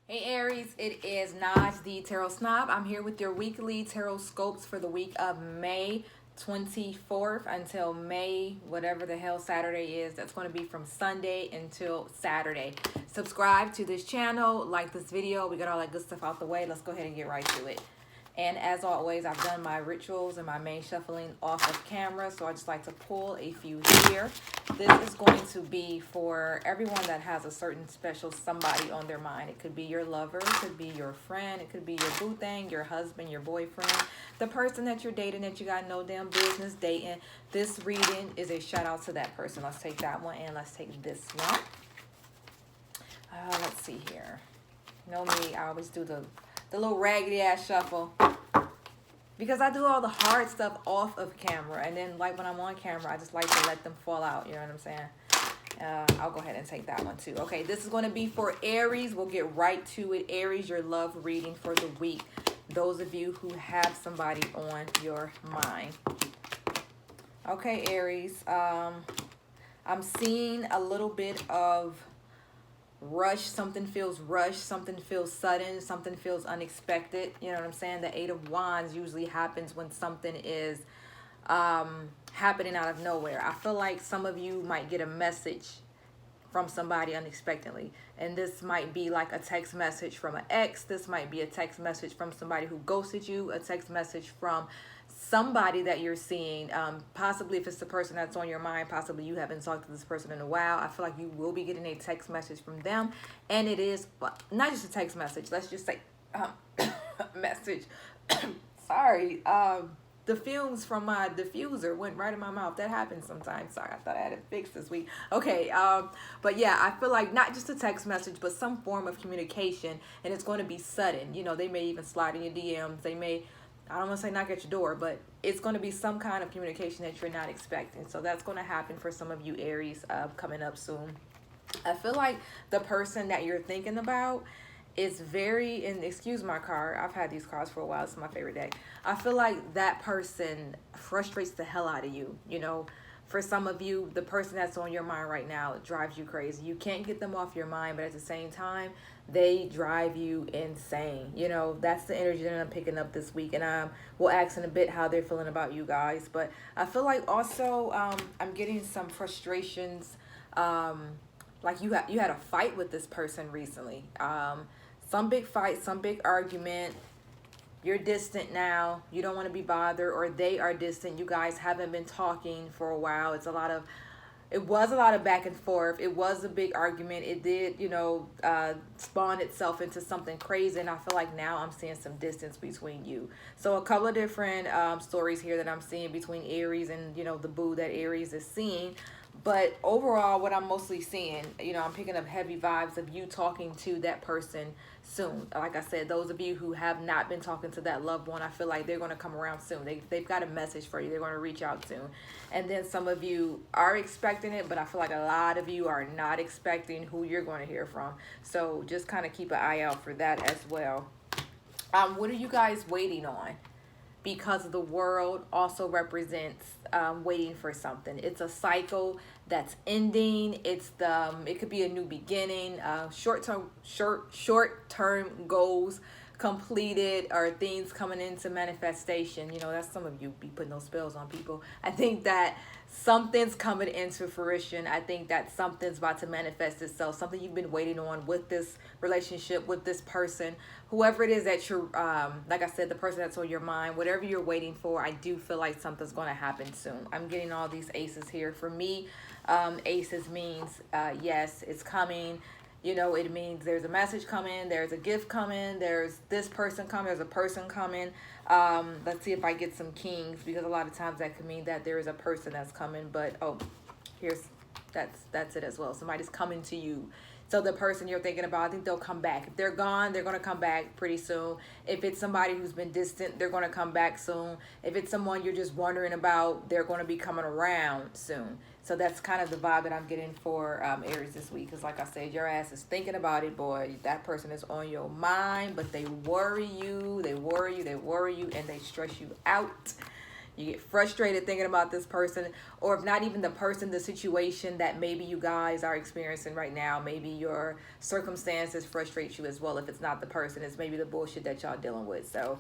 Hey Aries, it is Naj the Tarot Snob. I'm here with your weekly tarot scopes for the week of May 24th until May, whatever the hell Saturday is. That's going to be from Sunday until Saturday. Subscribe to this channel, like this video. We got all that good stuff out the way. Let's go ahead and get right to it. And as always, I've done my rituals and my main shuffling off of camera, so I just like to pull a few here. This is going to be for everyone that has a certain special somebody on their mind. It could be your lover, it could be your friend, it could be your boo thing, your husband, your boyfriend, the person that you're dating that you got no damn business dating. This reading is a shout out to that person. Let's take that one and let's take this one. Let's see here. You know me, I always do the little raggedy ass shuffle because I do all the hard stuff off of camera, and then like when I'm on camera I just like to let them fall out, you know what I'm saying? I'll go ahead and take that one too. Okay, this is going to be for Aries. We'll get right to it. Aries, your love reading for the week, those of you who have somebody on your mind. Okay, Aries, I'm seeing a little bit of rush. Something feels rushed, something feels sudden, something feels unexpected, you know what I'm saying? The Eight of Wands usually happens when something is happening out of nowhere. I feel like some of you might get a message from somebody unexpectedly, and this might be like a text message from an ex. This might be a text message from somebody who ghosted you, a text message from somebody that you're seeing, possibly if it's the person that's on your mind, possibly you haven't talked to this person in a while. I feel like you will be getting a text message from them, and it is not just a text message, let's just say message. Sorry, the fumes from my diffuser went right in my mouth. That happens sometimes. Sorry, I thought I had it fixed this week. Okay, but yeah, I feel like not just a text message, but some form of communication, and it's going to be sudden. You know, they may even slide in your DMs. They may, I don't want to say knock at your door, but it's going to be some kind of communication that you're not expecting. So that's going to happen for some of you Aries coming up soon. I feel like the person that you're thinking about is very, and excuse my car, I've had these cars for a while, it's my favorite deck. I feel like that person frustrates the hell out of you. You know, for some of you, the person that's on your mind right now drives you crazy. You can't get them off your mind, but at the same time, they drive you insane. You know, that's the energy that I'm picking up this week, and we'll ask in a bit how they're feeling about you guys. But I feel like also I'm getting some frustrations, like you had a fight with this person recently. Some big fight, some big argument. You're distant now. You don't want to be bothered, or they are distant. You guys haven't been talking for a while. It was a lot of back and forth. It was a big argument. It did, you know, spawn itself into something crazy. And I feel like now I'm seeing some distance between you. So a couple of different stories here that I'm seeing between Aries and, you know, the boo that Aries is seeing. But overall, what I'm mostly seeing, you know, I'm picking up heavy vibes of you talking to that person soon. Like I said, those of you who have not been talking to that loved one, I feel like they're going to come around soon. They've got a message for you. They're going to reach out soon. And then some of you are expecting it, but I feel like a lot of you are not expecting who you're going to hear from. So just kind of keep an eye out for that as well. What are you guys waiting on? Because the world also represents waiting for something. It's a cycle that's ending. It could be a new beginning, short-term goals completed, or things coming into manifestation. You know, that's some of you be putting those spells on people. I think that something's coming into fruition. I think that something's about to manifest itself, something you've been waiting on with this relationship, with this person, whoever it is that you're, like I said, the person that's on your mind, whatever you're waiting for. I do feel like something's going to happen soon. I'm getting all these aces here. For me, aces means yes, it's coming. You know, it means there's a message coming, there's a gift coming, there's this person coming, there's a person coming. Let's see if I get some kings, because a lot of times that could mean that there is a person that's coming. But oh, that's it as well. Somebody's coming to you. So the person you're thinking about, I think they'll come back. If they're gone, they're going to come back pretty soon. If it's somebody who's been distant, they're going to come back soon. If it's someone you're just wondering about, they're going to be coming around soon. So that's kind of the vibe that I'm getting for Aries this week. Because like I said, your ass is thinking about it, boy. That person is on your mind, but they worry you, and they stress you out. You get frustrated thinking about this person, or if not even the person, the situation that maybe you guys are experiencing right now. Maybe your circumstances frustrate you as well. If it's not the person, it's maybe the bullshit that y'all dealing with. So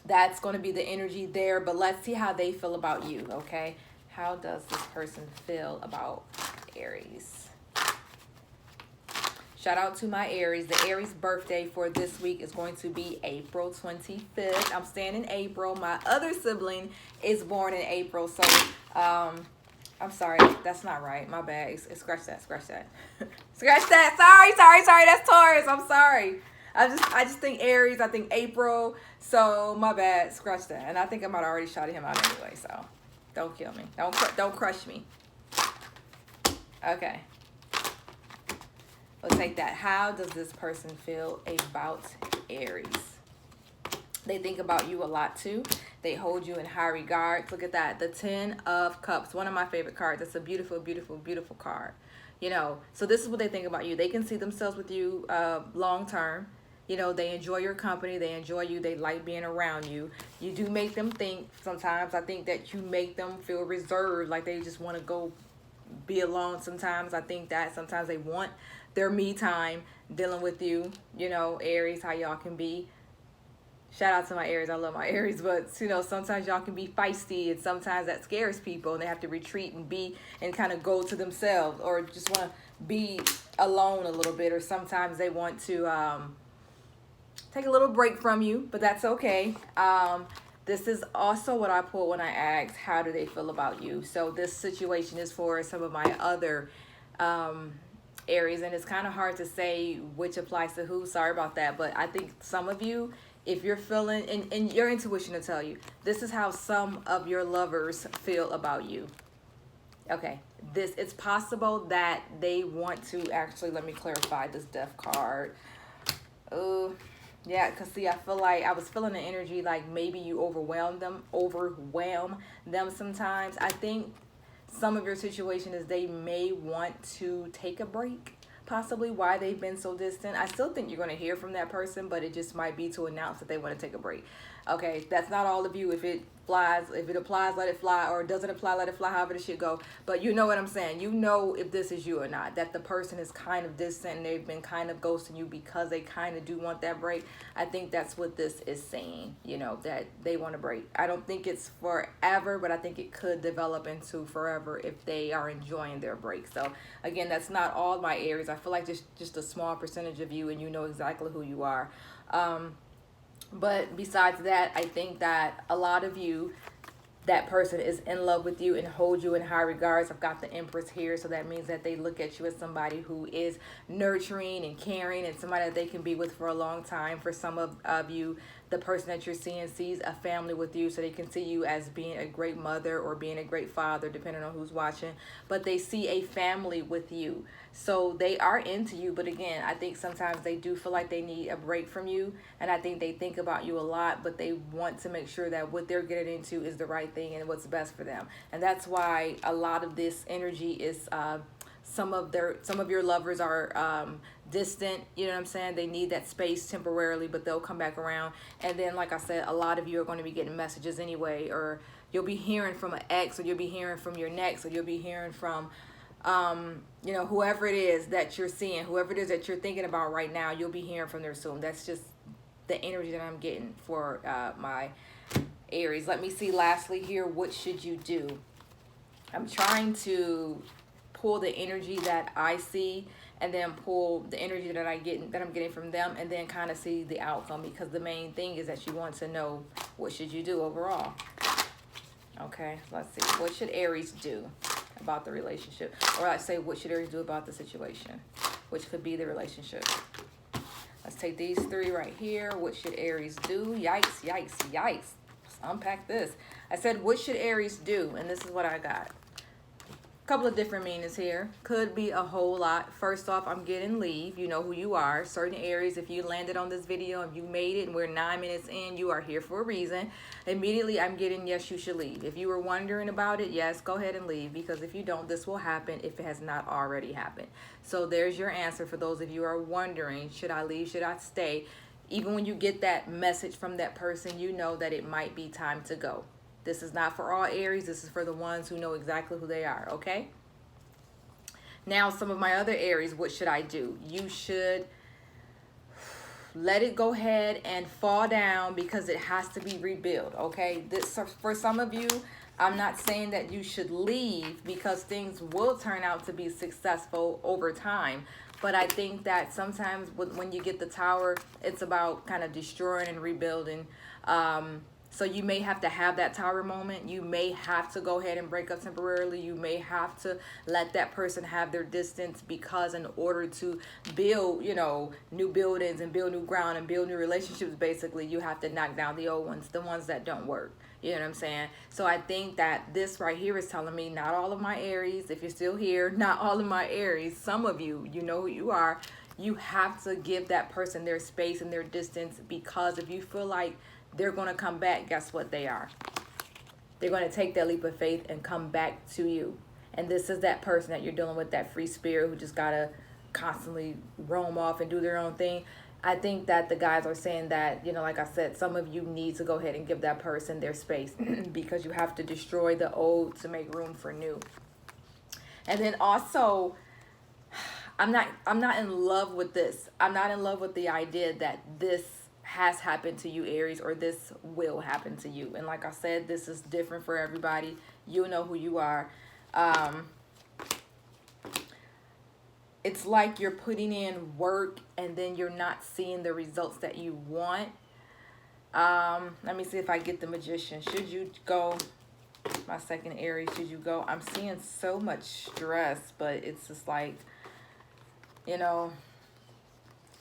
that's going to be the energy there. But let's see how they feel about you, okay? How does this person feel about Aries? Shout out to my Aries. The Aries birthday for this week is going to be April 25th. I'm staying in April. My other sibling is born in April. So, I'm sorry. That's not right. My bad. Scratch that. Scratch that. Scratch that. Sorry. That's Taurus. I'm sorry. I just think Aries. I think April. So, my bad. Scratch that. And I think I might have already shouted him out anyway. So, don't kill me. Don't crush me. Okay. We'll take that. How does this person feel about Aries? They think about you a lot too. They hold you in high regards. Look at that. The 10 of Cups. One of my favorite cards. It's a beautiful, beautiful, beautiful card. You know, so this is what they think about you. They can see themselves with you long term. You know, they enjoy your company. They enjoy you. They like being around you. You do make them think sometimes. I think that you make them feel reserved, like they just want to go be alone sometimes. I think that sometimes they want their me time dealing with you, you know, Aries, how y'all can be. Shout out to my Aries. I love my Aries, but you know, sometimes y'all can be feisty, and sometimes that scares people, and they have to retreat and be and kind of go to themselves, or just want to be alone a little bit, or sometimes they want to take a little break from you, but that's okay. This is also what I pulled when I asked, how do they feel about you? So this situation is for some of my other Aries, and it's kind of hard to say which applies to who. Sorry about that, but I think some of you, if you're feeling, and your intuition will tell you, this is how some of your lovers feel about you. Okay, it's possible that they want to actually, let me clarify this Death card. Yeah, because see, I feel like I was feeling the energy like maybe you overwhelm them sometimes. I think some of your situation is they may want to take a break, possibly why they've been so distant. I still think you're going to hear from that person, but it just might be to announce that they want to take a break. Okay, that's not all of you. If it flies, if it applies, let it fly, or it doesn't apply, let it fly, however the shit go. But you know what I'm saying. You know if this is you or not, that the person is kind of distant and they've been kind of ghosting you because they kind of do want that break. I think that's what this is saying, you know, that they want a break. I don't think it's forever, but I think it could develop into forever if they are enjoying their break. So again, that's not all my Aries. I feel like just a small percentage of you, and you know exactly who you are. But besides that, I think that a lot of you, that person is in love with you and hold you in high regards. I've got the Empress here, so that means that they look at you as somebody who is nurturing and caring, and somebody that they can be with for a long time. For some of you, the person that you're seeing sees a family with you, so they can see you as being a great mother or being a great father, depending on who's watching. But they see a family with you, so they are into you. But again, I think sometimes they do feel like they need a break from you, and I think they think about you a lot, but they want to make sure that what they're getting into is the right thing and what's best for them. And that's why a lot of this energy is some of your lovers are distant, you know what I'm saying? They need that space temporarily, but they'll come back around. And then, like I said, a lot of you are going to be getting messages anyway, or you'll be hearing from an ex, or you'll be hearing from your next, or you'll be hearing from you know, whoever it is that you're seeing, whoever it is that you're thinking about right now, you'll be hearing from them soon. That's just the energy that I'm getting for my Aries. Let me see lastly here, what should you do? I'm trying to pull the energy that I see, and then pull the energy that I'm getting from them, and then kind of see the outcome, because the main thing is that you want to know what should you do overall. Okay, let's see. What should Aries do about the relationship? Or I say, what should Aries do about the situation, which could be the relationship. Let's take these three right here. What should Aries do? Yikes, yikes, yikes. Let's unpack this. I said, what should Aries do? And this is what I got. Couple of different meanings here. Could be a whole lot. First off, I'm getting leave. You know who you are. Certain Aries, if you landed on this video and you made it and we're 9 minutes in, you are here for a reason. Immediately, I'm getting, yes, you should leave. If you were wondering about it, yes, go ahead and leave, because if you don't, this will happen if it has not already happened. So there's your answer for those of you who are wondering, should I leave, should I stay? Even when you get that message from that person, you know that it might be time to go. This is not for all Aries. This is for the ones who know exactly who they are, okay? Now, some of my other Aries, what should I do? You should let it go ahead and fall down because it has to be rebuilt, okay? This, for some of you, I'm not saying that you should leave because things will turn out to be successful over time. But I think that sometimes when you get the Tower, it's about kind of destroying and rebuilding. So you may have to have that Tower moment. You may have to go ahead and break up temporarily. You may have to let that person have their distance because in order to build, you know, new buildings and build new ground and build new relationships, basically, you have to knock down the old ones, the ones that don't work. You know what I'm saying? So I think that this right here is telling me not all of my Aries, if you're still here, not all of my Aries, some of you, you know who you are, you have to give that person their space and their distance because if you feel like they're going to come back, guess what they are? They're going to take that leap of faith and come back to you. And this is that person that you're dealing with, that free spirit who just got to constantly roam off and do their own thing. I think that the guys are saying that, you know, like I said, some of you need to go ahead and give that person their space because you have to destroy the old to make room for new. And then also, I'm not in love with this. I'm not in love with the idea that this has happened to you, Aries, or this will happen to you. And like I said, this is different for everybody. You know who you are. It's like you're putting in work and then you're not seeing the results that you want. Let me see if I get the Magician. Should you go, my second Aries, should you go? I'm seeing so much stress, but it's just like, you know,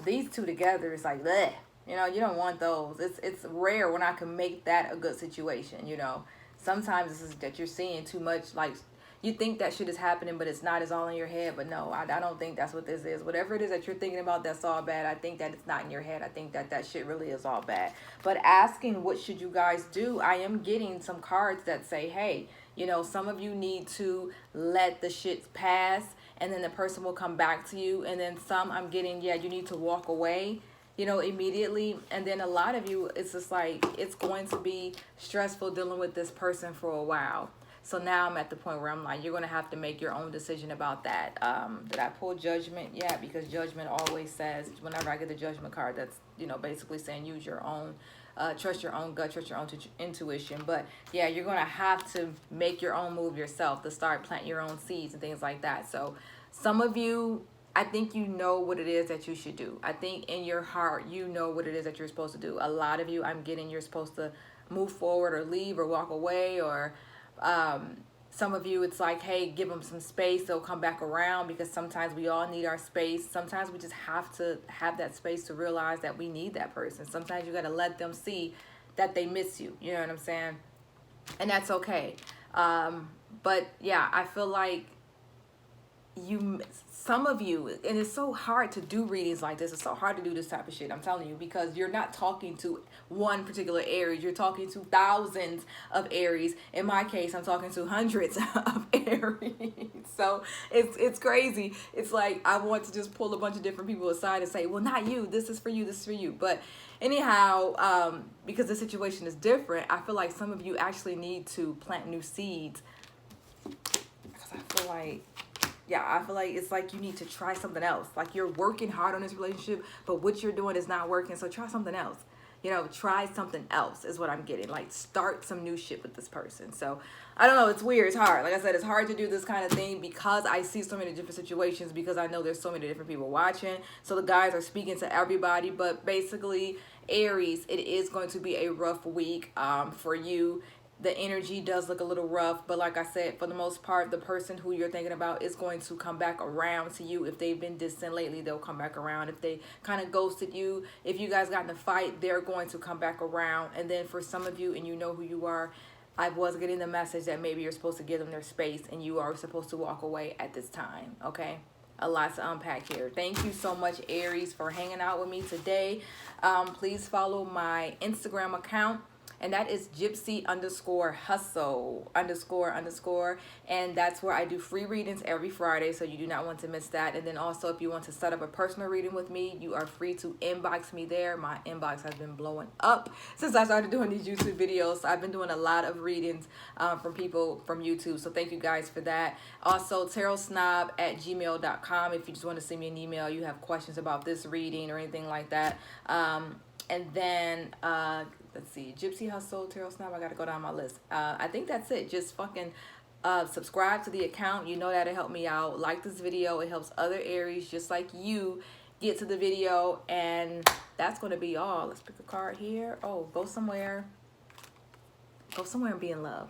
these two together is like, bleh. You know, you don't want those. It's rare when I can make that a good situation, you know. Sometimes this is that you're seeing too much, like, you think that shit is happening, but it's not. It's all in your head. But no, I don't think that's what this is. Whatever it is that you're thinking about that's all bad, I think that it's not in your head. I think that that shit really is all bad. But asking what should you guys do, I am getting some cards that say, hey, you know, some of you need to let the shit pass, and then the person will come back to you. And then some I'm getting, yeah, you need to walk away, you know, immediately. And then a lot of you, it's just like, it's going to be stressful dealing with this person for a while. So now I'm at the point where I'm like, you're going to have to make your own decision about that. Did I pull Judgment? Yeah, because Judgment always says, whenever I get the Judgment card, that's, you know, basically saying use your own, trust your own gut, trust your own intuition. But yeah, you're going to have to make your own move yourself to start planting your own seeds and things like that. So some of you, I think you know what it is that you should do. I think in your heart, you know what it is that you're supposed to do. A lot of you, I'm getting you're supposed to move forward or leave or walk away, or some of you, it's like, hey, give them some space. They'll come back around because sometimes we all need our space. Sometimes we just have to have that space to realize that we need that person. Sometimes you got to let them see that they miss you. You know what I'm saying? And that's okay. But yeah, I feel like some of you, and it's so hard to do readings like this, it's so hard to do this type of shit, I'm telling you, because you're not talking to one particular Aries, you're talking to thousands of Aries. In my case, I'm talking to hundreds of Aries. So it's crazy. It's like I want to just pull a bunch of different people aside and say, well, not you, this is for you, this is for you. But anyhow, because the situation is different, I feel like some of you actually need to plant new seeds, because I feel like, yeah, I feel like it's like you need to try something else. Like you're working hard on this relationship, but what you're doing is not working. So try something else. You know, try something else is what I'm getting. Like start some new shit with this person. So I don't know. It's weird. It's hard. Like I said, it's hard to do this kind of thing because I see so many different situations, because I know there's so many different people watching. So the guys are speaking to everybody. But basically, Aries, it is going to be a rough week for you. The energy does look a little rough, but like I said, for the most part, the person who you're thinking about is going to come back around to you. If they've been distant lately, they'll come back around. If they kind of ghosted you, if you guys got in a fight, they're going to come back around. And then for some of you, and you know who you are, I was getting the message that maybe you're supposed to give them their space and you are supposed to walk away at this time, okay? A lot to unpack here. Thank you so much, Aries, for hanging out with me today. Please follow my Instagram account and that is gypsy_hustle___. And that's where I do free readings every Friday, so you do not want to miss that. And then also, if you want to set up a personal reading with me, you are free to inbox me there. My inbox has been blowing up since I started doing these YouTube videos. So I've been doing a lot of readings from people from YouTube, so thank you guys for that. Also, tarotsnob@gmail.com if you just want to send me an email, you have questions about this reading or anything like that. And then let's see, Gypsy Hustle, Tarot Snob, I gotta go down my list. I think that's it. Just fucking subscribe to the account. You know that'll help me out. Like this video, it helps other Aries just like you get to the video. And that's gonna be all. Let's pick a card here. Oh, go somewhere and be in love.